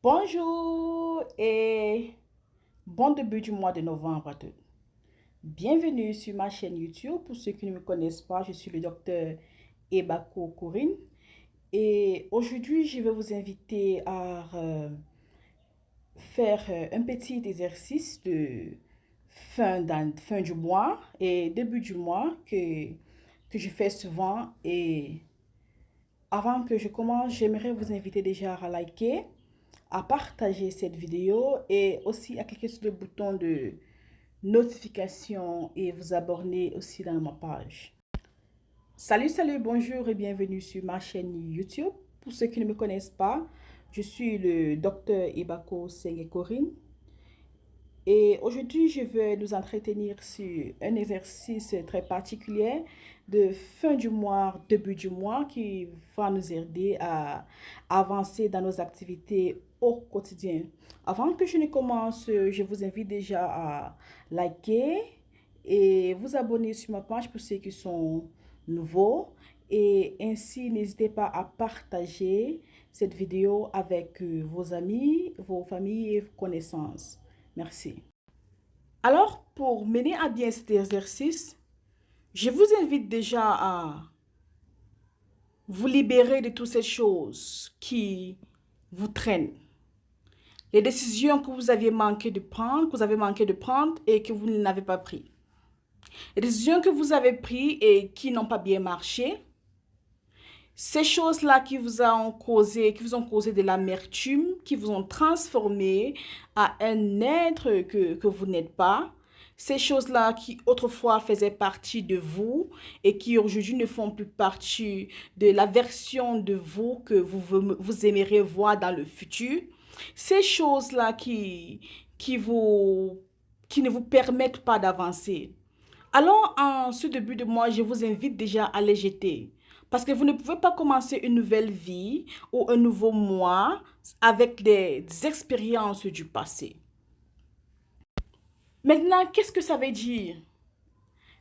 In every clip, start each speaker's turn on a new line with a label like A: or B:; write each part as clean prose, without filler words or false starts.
A: Bonjour et bon début du mois de novembre à tous. Bienvenue sur ma chaîne YouTube. Pour ceux qui ne me connaissent pas, je suis le docteur Ebako Corinne. Et aujourd'hui, je vais vous inviter à faire un petit exercice de fin du mois et début du mois que je fais souvent. Et avant que je commence, j'aimerais vous inviter déjà à liker, à partager cette vidéo et aussi à cliquer sur le bouton de notification et vous abonner aussi dans ma page. Salut, bonjour et bienvenue sur ma chaîne YouTube. Pour ceux qui ne me connaissent pas, je suis le docteur Ebako Corinne. Et aujourd'hui, je vais nous entretenir sur un exercice très particulier de fin du mois, début du mois, qui va nous aider à avancer dans nos activités au quotidien. Avant que je ne commence, je vous invite déjà à liker et vous abonner sur ma page pour ceux qui sont nouveaux. Et ainsi, n'hésitez pas à partager cette vidéo avec vos amis, vos familles et vos connaissances. Merci. Alors, pour mener à bien cet exercice, je vous invite déjà à vous libérer de toutes ces choses qui vous traînent. Les décisions que vous aviez manqué de prendre, et que vous n'avez pas prises. Les décisions que vous avez prises et qui n'ont pas bien marché. Ces choses-là qui vous ont causé de l'amertume, qui vous ont transformé à un être que vous n'êtes pas. Ces choses-là qui autrefois faisaient partie de vous et qui aujourd'hui ne font plus partie de la version de vous que vous aimeriez voir dans le futur. Ces choses-là qui ne vous permettent pas d'avancer. Alors, en ce début de mois, je vous invite déjà à les jeter. Parce que vous ne pouvez pas commencer une nouvelle vie ou un nouveau mois avec des expériences du passé. Maintenant, qu'est-ce que ça veut dire?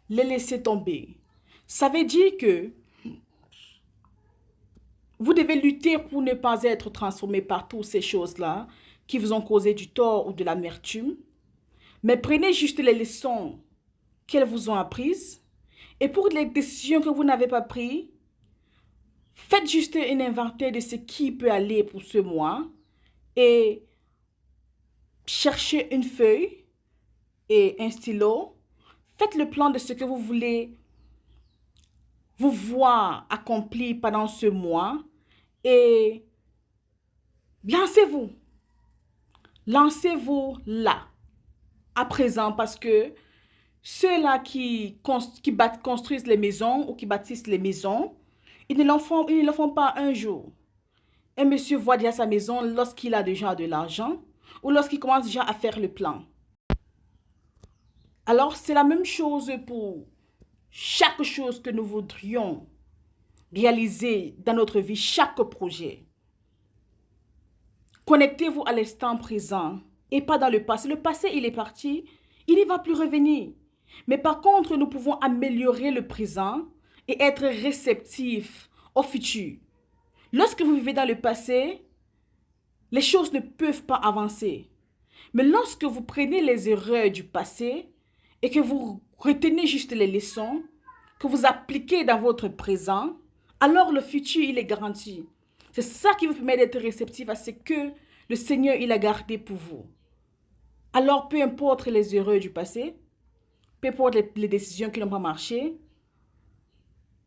A: Les laisser tomber. Ça veut dire que vous devez lutter pour ne pas être transformé par toutes ces choses-là qui vous ont causé du tort ou de l'amertume. Mais prenez juste les leçons qu'elles vous ont apprises. Et pour les décisions que vous n'avez pas prises, faites juste un inventaire de ce qui peut aller pour ce mois et cherchez une feuille et un stylo. Faites le plan de ce que vous voulez vous voir accomplir pendant ce mois et lancez-vous. Lancez-vous là, à présent, parce que ceux-là qui construisent les maisons ou qui bâtissent les maisons, ils ne le font pas un jour. Un monsieur voit déjà sa maison lorsqu'il a déjà de l'argent ou lorsqu'il commence déjà à faire le plan. Alors, c'est la même chose pour chaque chose que nous voudrions réaliser dans notre vie, chaque projet. Connectez-vous à l'instant présent et pas dans le passé. Le passé, il est parti, il ne va plus revenir. Mais par contre, nous pouvons améliorer le présent et être réceptifs au futur. Lorsque vous vivez dans le passé, les choses ne peuvent pas avancer. Mais lorsque vous prenez les erreurs du passé et que vous retenez juste les leçons, que vous appliquez dans votre présent, alors le futur, il est garanti. C'est ça qui vous permet d'être réceptif à ce que le Seigneur, il a gardé pour vous. Alors, peu importe les erreurs du passé, peu importe les décisions qui n'ont pas marché,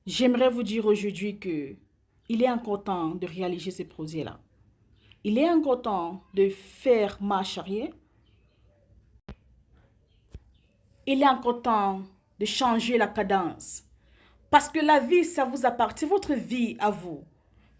A: j'aimerais vous dire aujourd'hui que il est encore temps de réaliser ce projet-là. Il est encore temps de faire marche arrière. Il est encore temps de changer la cadence. Parce que la vie, ça vous appartient, votre vie à vous.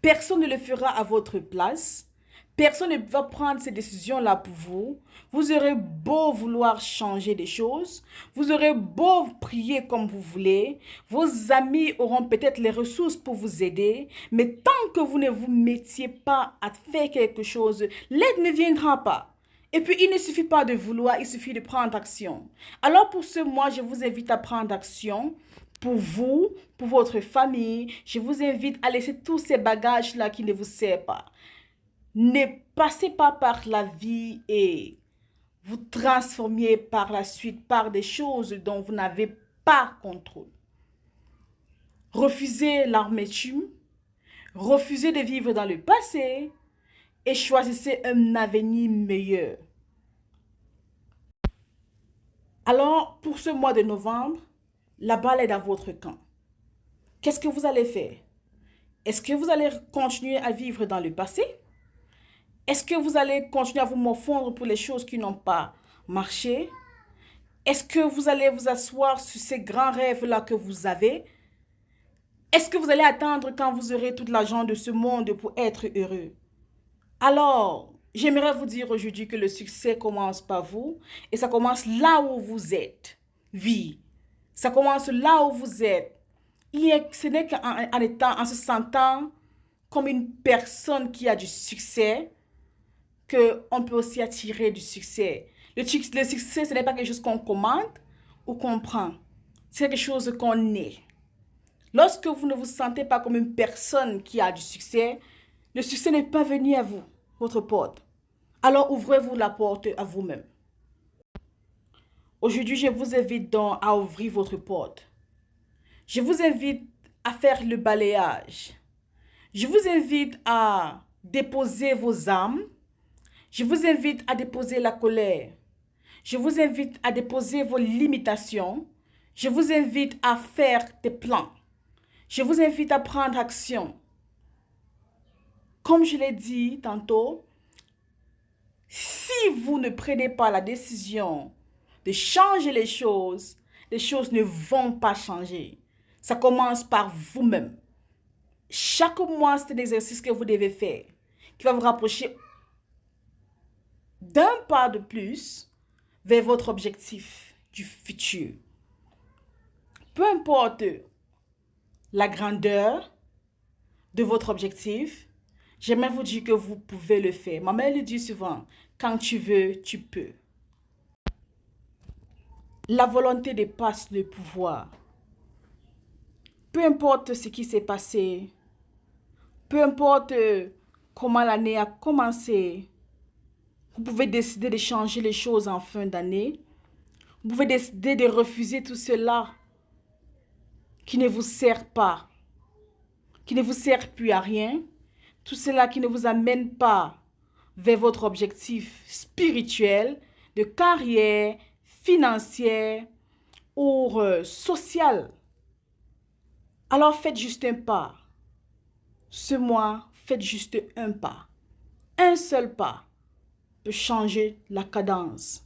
A: Personne ne le fera à votre place. Personne ne va prendre ces décisions-là pour vous. Vous aurez beau vouloir changer des choses. Vous aurez beau prier comme vous voulez. Vos amis auront peut-être les ressources pour vous aider. Mais tant que vous ne vous mettiez pas à faire quelque chose, l'aide ne viendra pas. Et puis, il ne suffit pas de vouloir, il suffit de prendre action. Alors, pour ce mois, je vous invite à prendre action. Pour vous, pour votre famille, je vous invite à laisser tous ces bagages-là qui ne vous servent pas. Ne passez pas par la vie et vous transformiez par la suite par des choses dont vous n'avez pas contrôle. Refusez l'amertume, refusez de vivre dans le passé et choisissez un avenir meilleur. Alors, pour ce mois de novembre, la balle est dans votre camp. Qu'est-ce que vous allez faire? Est-ce que vous allez continuer à vivre dans le passé? Est-ce que vous allez continuer à vous morfondre pour les choses qui n'ont pas marché? Est-ce que vous allez vous asseoir sur ces grands rêves-là que vous avez? Est-ce que vous allez attendre quand vous aurez tout l'argent de ce monde pour être heureux? Alors, j'aimerais vous dire aujourd'hui que le succès commence par vous et ça commence là où vous êtes. Oui, ça commence là où vous êtes. Ce n'est en se sentant comme une personne qui a du succès qu'on peut aussi attirer du succès. Le succès, ce n'est pas quelque chose qu'on commande ou qu'on prend. C'est quelque chose qu'on est. Lorsque vous ne vous sentez pas comme une personne qui a du succès, le succès n'est pas venu à vous, votre porte. Alors ouvrez-vous la porte à vous-même. Aujourd'hui, je vous invite donc à ouvrir votre porte. Je vous invite à faire le balayage. Je vous invite à déposer vos âmes. Je vous invite à déposer la colère. Je vous invite à déposer vos limitations. Je vous invite à faire des plans. Je vous invite à prendre action. Comme je l'ai dit tantôt, si vous ne prenez pas la décision de changer les choses ne vont pas changer. Ça commence par vous-même. Chaque mois, c'est un exercice que vous devez faire qui va vous rapprocher d'un pas de plus vers votre objectif du futur. Peu importe la grandeur de votre objectif, j'aimerais vous dire que vous pouvez le faire. Ma mère le dit souvent, quand tu veux, tu peux. La volonté dépasse le pouvoir. Peu importe ce qui s'est passé, peu importe comment l'année a commencé, vous pouvez décider de changer les choses en fin d'année. Vous pouvez décider de refuser tout cela qui ne vous sert pas, qui ne vous sert plus à rien, tout cela qui ne vous amène pas vers votre objectif spirituel, de carrière, financière ou social. Alors faites juste un pas. Ce mois, faites juste un pas. Un seul pas peut changer la cadence.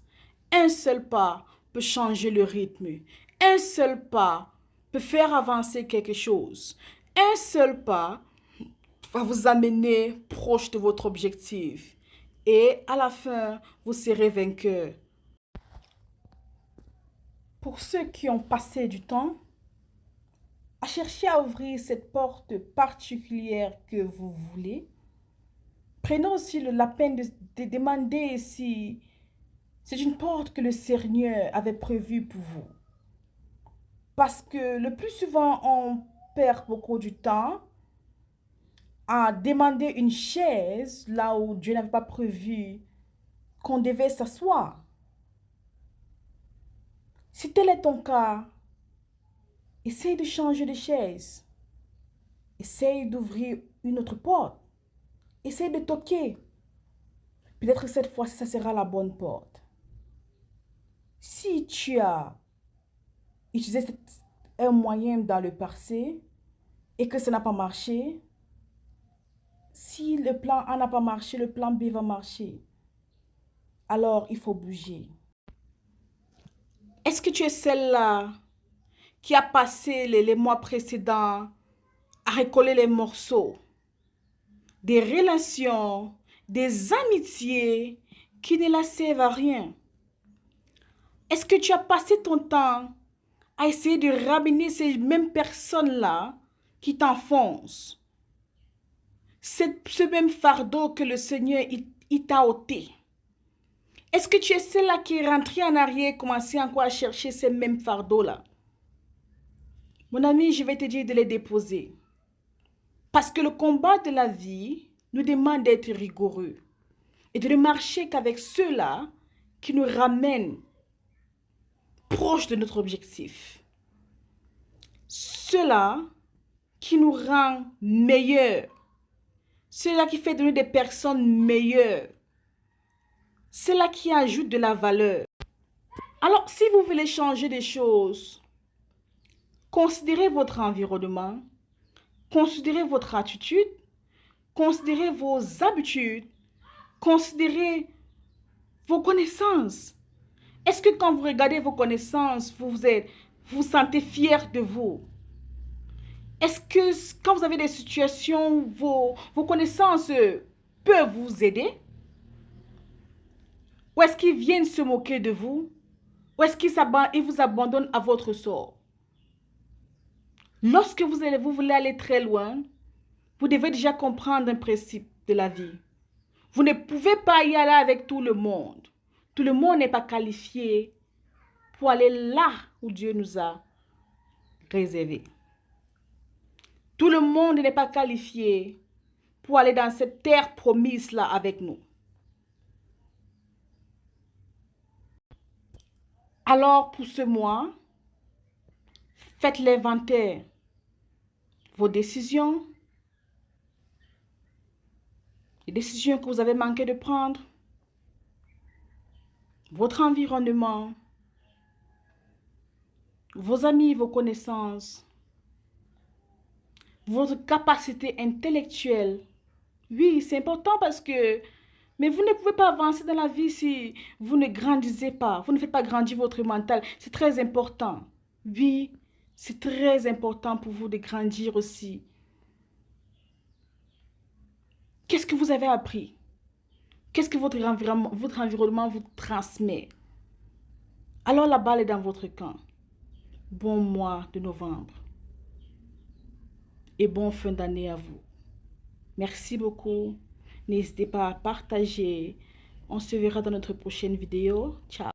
A: Un seul pas peut changer le rythme. Un seul pas peut faire avancer quelque chose. Un seul pas va vous amener proche de votre objectif. Et à la fin, vous serez vainqueur. Pour ceux qui ont passé du temps à chercher à ouvrir cette porte particulière que vous voulez, prenez aussi la peine de demander si c'est une porte que le Seigneur avait prévue pour vous. Parce que le plus souvent, on perd beaucoup du temps à demander une chaise là où Dieu n'avait pas prévu qu'on devait s'asseoir. Si tel est ton cas, essaye de changer de chaise. Essaye d'ouvrir une autre porte. Essaye de toquer. Peut-être que cette fois-ci, ça sera la bonne porte. Si tu as utilisé un moyen dans le passé et que ça n'a pas marché, si le plan A n'a pas marché, le plan B va marcher. Alors, il faut bouger. Est-ce que tu es celle-là qui a passé les mois précédents à recoller les morceaux des relations, des amitiés qui ne la servent à rien? Est-ce que tu as passé ton temps à essayer de ramener ces mêmes personnes-là qui t'enfoncent? Ce même fardeau que le Seigneur il t'a ôté. Est-ce que tu es celle-là qui est rentrée en arrière et commencé encore à chercher ces mêmes fardeaux-là? Mon ami, je vais te dire de les déposer. Parce que le combat de la vie nous demande d'être rigoureux et de ne marcher qu'avec ceux-là qui nous ramènent proche de notre objectif. Cela qui nous rend meilleurs. Cela qui fait de nous des personnes meilleures. Cela qui ajoute de la valeur. Alors, si vous voulez changer des choses, considérez votre environnement, considérez votre attitude, considérez vos habitudes, considérez vos connaissances. Est-ce que quand vous regardez vos connaissances, vous vous sentez fier de vous? Est-ce que quand vous avez des situations, vos connaissances peuvent vous aider? Ou est-ce qu'ils viennent se moquer de vous? Ou est-ce qu'ils vous abandonnent à votre sort? Lorsque vous voulez aller très loin, vous devez déjà comprendre un principe de la vie. Vous ne pouvez pas y aller avec tout le monde. Tout le monde n'est pas qualifié pour aller là où Dieu nous a réservé. Tout le monde n'est pas qualifié pour aller dans cette terre promise-là avec nous. Alors, pour ce mois, faites l'inventaire. Vos décisions, les décisions que vous avez manqué de prendre, votre environnement, vos amis, vos connaissances, votre capacité intellectuelle. Oui, c'est important parce que, mais vous ne pouvez pas avancer dans la vie si vous ne grandissez pas, vous ne faites pas grandir votre mental. C'est très important. Oui, c'est très important pour vous de grandir aussi. Qu'est-ce que vous avez appris? Qu'est-ce que votre environnement vous transmet? Alors la balle est dans votre camp. Bon mois de novembre. Et bonne fin d'année à vous. Merci beaucoup. N'hésitez pas à partager. On se verra dans notre prochaine vidéo. Ciao.